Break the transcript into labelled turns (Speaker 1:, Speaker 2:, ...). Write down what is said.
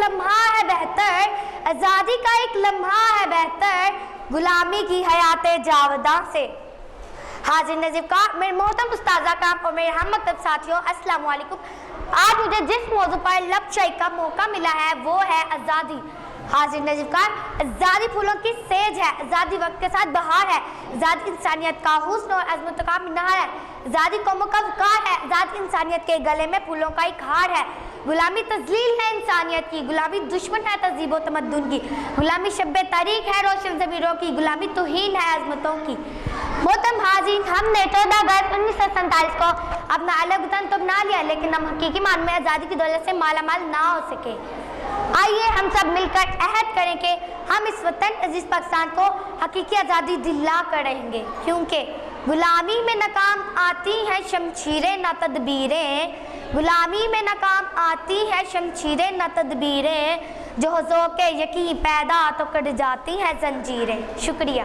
Speaker 1: लम्हा है बेहतर, आज़ादी का एक लम्हा है बेहतर, गुलामी की हयाते जावदा से। हाजिर नजीब का मेरे मोहतरम उस्ताज़ा का और मेरे हम मकतब साथियों, अस्सलाम वालेकुम। आज मुझे जिस मौजू पर लब शायरी का मौका मिला है वो है आज़ादी। हाजिर नजीब का आज़ादी फूलों की सेज है, आज़ादी वक्त के साथ बहार है, आज़ादी इंसानियत का हुस्न और अज़मत का मीनार है, आज़ादी कौमों का वक़ार है, आज़ादी इंसानियत के गले में फूलों का एक हार है। गुलामी तज़लील है इंसानियत की, गुलामी दुश्मन है तहज़ीब व तमद्दुन की, गुलामी शब्बे तारीख है रोशन ज़मीरों की, गुलामी तौहीन है अज़मतों की। मोहतरम हाज़रीन, हमने 14 अगस्त 1947 को अपना अलग वतन तो बना लिया, लेकिन हम हकीकी मान में आज़ादी की दौलत से मालामाल ना हो सके। आइए हम सब मिलकर अहद करें कि हम इस वतन अजीज पाकिस्तान को हकीकी आज़ादी दिला कर रहेंगे, क्योंकि गुलामी में नाकाम आती हैं शमशीरें न तदबीरें, गुलामी में नाकाम आती हैं शमशीरें न तदबीरें, जो ज़ौक़े यकीन पैदा तो कट जाती हैं जंजीरें। शुक्रिया।